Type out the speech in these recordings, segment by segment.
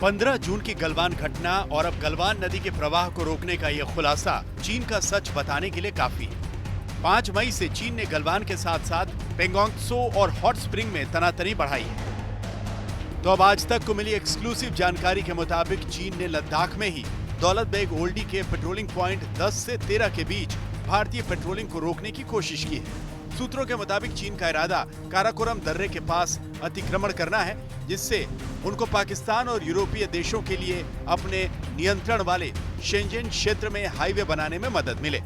15 जून की गलवान घटना और अब गलवान नदी के प्रवाह को रोकने का यह खुलासा चीन का सच बताने के लिए काफी है। 5 मई से चीन ने गलवान के साथ साथ पेंगोंग त्सो और हॉट स्प्रिंग में तनातनी बढ़ाई है। तो अब आज तक को मिली एक्सक्लूसिव जानकारी के मुताबिक चीन ने लद्दाख में ही दौलत बेग ओल्डी के पेट्रोलिंग पॉइंट 10 से 13 के बीच भारतीय पेट्रोलिंग को रोकने की कोशिश की है। सूत्रों के मुताबिक चीन का इरादा काराकोरम दर्रे के पास अतिक्रमण करना है, जिससे उनको पाकिस्तान और यूरोपीय देशों के लिए अपने नियंत्रण वाले शेंजन क्षेत्र में हाईवे बनाने में मदद मिले।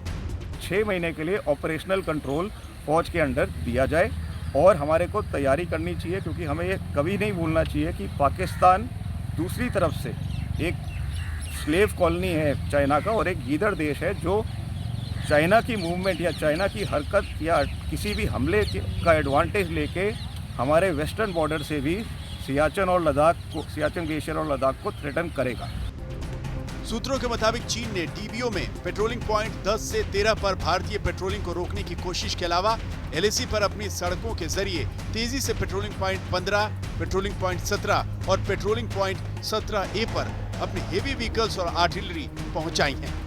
6 महीने के लिए ऑपरेशनल कंट्रोल फौज के अंडर दिया जाए और हमारे को तैयारी करनी चाहिए, क्योंकि हमें ये कभी नहीं भूलना चाहिए कि पाकिस्तान दूसरी तरफ से एक स्लेव कॉलोनी है चाइना का और एक गीदड़ देश है जो चाइना की मूवमेंट या चाइना की हरकत या किसी भी हमले का एडवांटेज लेके हमारे वेस्टर्न बॉर्डर से भी सियाचिन ग्लेशियर और लद्दाख को थ्रेटन करेगा। सूत्रों के मुताबिक चीन ने टीबीओ में पेट्रोलिंग पॉइंट 10 से 13 पर भारतीय पेट्रोलिंग को रोकने की कोशिश के अलावा एलएसी पर अपनी सड़कों के जरिए तेजी से पेट्रोलिंग पॉइंट 15, पेट्रोलिंग पॉइंट 17 और पेट्रोलिंग पॉइंट 17A पर अपनी हेवी व्हीकल्स और आर्टिलरी पहुंचाई है।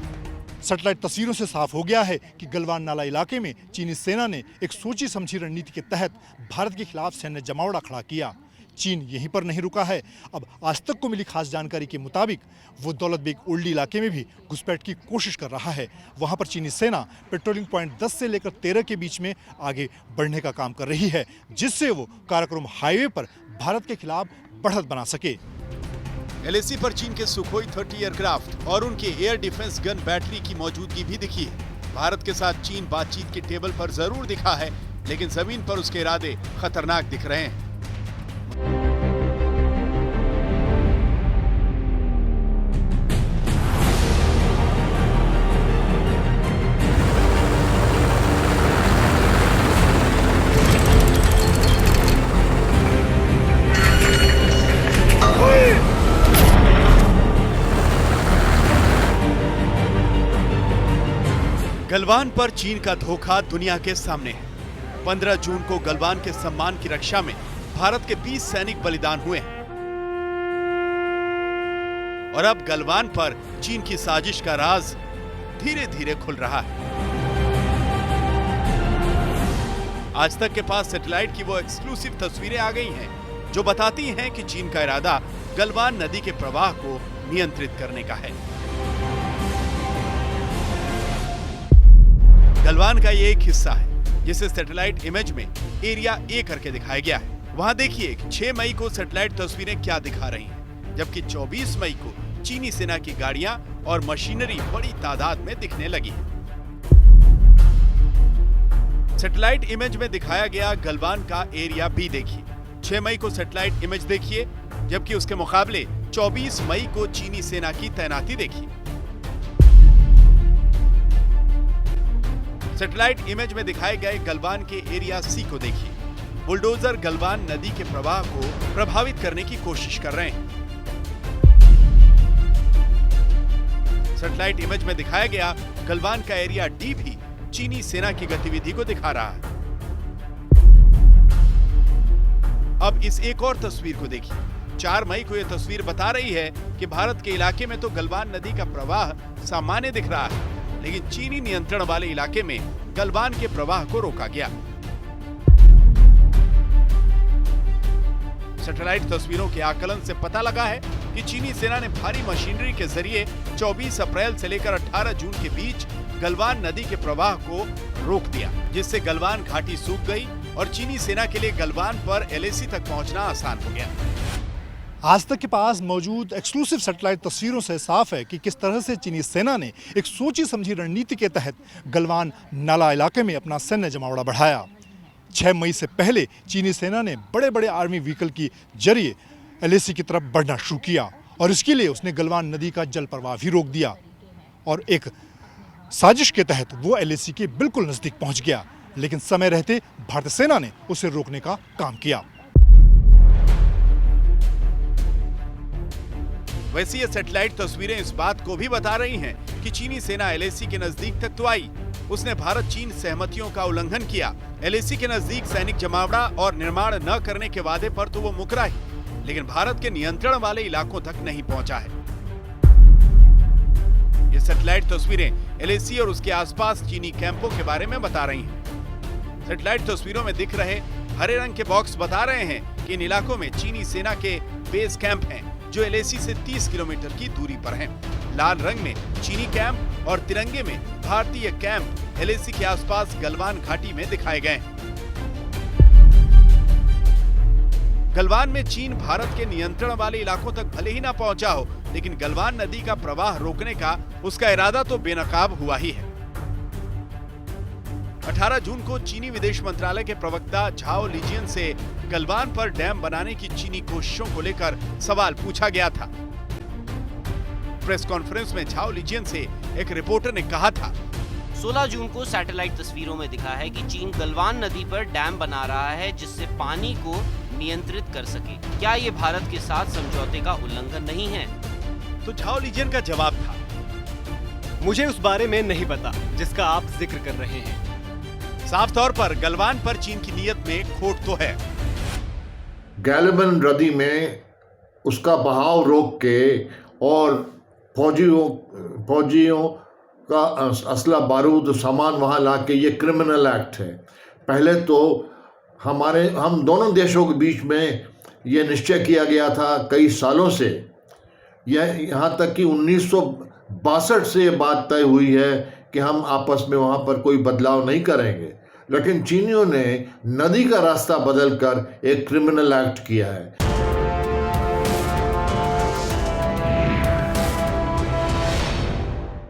सैटेलाइट तस्वीरों से साफ हो गया है कि गलवान नाला इलाके में चीनी सेना ने एक सोची समझी रणनीति के तहत भारत के खिलाफ सैन्य जमावड़ा खड़ा किया। चीन यहीं पर नहीं रुका है। अब आज तक को मिली खास जानकारी के मुताबिक वो दौलत बेग ओल्डी इलाके में भी घुसपैठ की कोशिश कर रहा है। वहां पर चीनी सेना पेट्रोलिंग पॉइंट 10 से लेकर 13 के बीच में आगे बढ़ने का काम कर रही है, जिससे वो काराकोरम हाईवे पर भारत के खिलाफ बढ़त बना सके। एलएसी पर चीन के सुखोई 30 एयरक्राफ्ट और उनके एयर डिफेंस गन बैटरी की मौजूदगी भी दिखी है। भारत के साथ चीन बातचीत के टेबल पर जरूर दिखा है, लेकिन जमीन पर उसके इरादे खतरनाक दिख रहे हैं। गलवान पर चीन का धोखा दुनिया के सामने है। 15 जून को गलवान के सम्मान की रक्षा में भारत के 20 सैनिक बलिदान हुए हैं और अब गलवान पर चीन की साजिश का राज धीरे धीरे खुल रहा है। आज तक के पास सैटेलाइट की वो एक्सक्लूसिव तस्वीरें आ गई हैं जो बताती हैं कि चीन का इरादा गलवान नदी के प्रवाह को नियंत्रित करने का है। गलवान का ये एक हिस्सा है जिसे सैटेलाइट इमेज में एरिया ए करके दिखाया गया है। वहां देखिए कि 6 मई को सैटेलाइट तस्वीरें क्या दिखा रही हैं, जबकि 24 मई को चीनी सेना की गाड़ियां और मशीनरी बड़ी तादाद में दिखने लगी है। सैटेलाइट इमेज में दिखाया गया गलवान का एरिया बी देखिए। 6 मई को सैटेलाइट इमेज देखिए, जबकि उसके मुकाबले 24 मई को चीनी सेना की तैनाती देखिए। सैटेलाइट इमेज में दिखाए गए गलवान के एरिया सी को देखिए। बुलडोजर गलवान नदी के प्रवाह को प्रभावित करने की कोशिश कर रहे हैं। सैटेलाइट इमेज में दिखाया गया गलवान का एरिया डी भी चीनी सेना की गतिविधि को दिखा रहा है। अब इस एक और तस्वीर को देखिए। 4 मई को यह तस्वीर बता रही है कि भारत के इलाके में तो गलवान नदी का प्रवाह सामान्य दिख रहा है, लेकिन चीनी नियंत्रण वाले इलाके में गलवान के प्रवाह को रोका गया। सैटेलाइट तस्वीरों के आकलन से पता लगा है कि चीनी सेना ने भारी मशीनरी के जरिए 24 अप्रैल से लेकर 18 जून के बीच गलवान नदी के प्रवाह को रोक दिया, जिससे गलवान घाटी सूख गई और चीनी सेना के लिए गलवान पर एलएसी तक पहुंचना आसान हो गया। आज तक के पास मौजूद एक्सक्लूसिव सैटेलाइट तस्वीरों से साफ है कि किस तरह से चीनी सेना ने एक सोची समझी रणनीति के तहत गलवान नाला इलाके में अपना सैन्य जमावड़ा बढ़ाया। 6 मई से पहले चीनी सेना ने बड़े बड़े आर्मी व्हीकल की जरिए एलएसी की तरफ बढ़ना शुरू किया और इसके लिए उसने गलवान नदी का जल प्रवाह भी रोक दिया और एक साजिश के तहत वो एलएसी के बिल्कुल नजदीक पहुंच गया, लेकिन समय रहते भारतीय सेना ने उसे रोकने का काम किया। वैसे ये सैटेलाइट तस्वीरें इस बात को भी बता रही हैं कि चीनी सेना एलएसी के नजदीक तक तो आई, उसने भारत चीन सहमतियों का उल्लंघन किया। एलएसी के नजदीक सैनिक जमावड़ा और निर्माण न करने के वादे पर तो वो मुकरा ही, लेकिन भारत के नियंत्रण वाले इलाकों तक नहीं पहुंचा है। ये सैटेलाइट तस्वीरें एलएसी और उसके आसपास चीनी कैंपों के बारे में बता रही हैं। सैटेलाइट तस्वीरों में दिख रहे हरे रंग के बॉक्स बता रहे हैं कि इन इलाकों में चीनी सेना के बेस कैंप हैं, जो एलएसी से 30 किलोमीटर की दूरी पर हैं। लाल रंग में चीनी कैंप और तिरंगे में भारतीय कैंप एलएसी के आसपास गलवान घाटी में दिखाए गए हैं। गलवान में चीन भारत के नियंत्रण वाले इलाकों तक भले ही ना पहुंचा हो, लेकिन गलवान नदी का प्रवाह रोकने का उसका इरादा तो बेनकाब हुआ ही है। 18 जून को चीनी विदेश मंत्रालय के प्रवक्ता झाओ लिजियन से गलवान पर डैम बनाने की चीनी कोशिशों को लेकर सवाल पूछा गया था। प्रेस कॉन्फ्रेंस में झाओ लिजियन से एक रिपोर्टर ने कहा था, 16 जून को सैटेलाइट तस्वीरों में दिखा है कि चीन गलवान नदी पर डैम बना रहा है जिससे पानी को नियंत्रित कर सके। क्या ये भारत के साथ समझौते का उल्लंघन नहीं है? तो झाओ लिजियन का जवाब था, मुझे उस बारे में नहीं पता जिसका आप जिक्र कर रहे हैं। साफ तौर पर गलवान पर चीन की नीयत में खोट तो है। गलवान नदी में उसका बहाव रोक के और फौजियों का असला बारूद सामान वहाँ ला के, ये क्रिमिनल एक्ट है। पहले तो हम दोनों देशों के बीच में ये निश्चय किया गया था कई सालों से, यह यहाँ तक कि 1962 से ये बात तय हुई है कि हम आपस में वहाँ पर कोई बदलाव नहीं करेंगे, लेकिन चीनियों ने नदी का रास्ता बदलकर एक क्रिमिनल एक्ट किया है।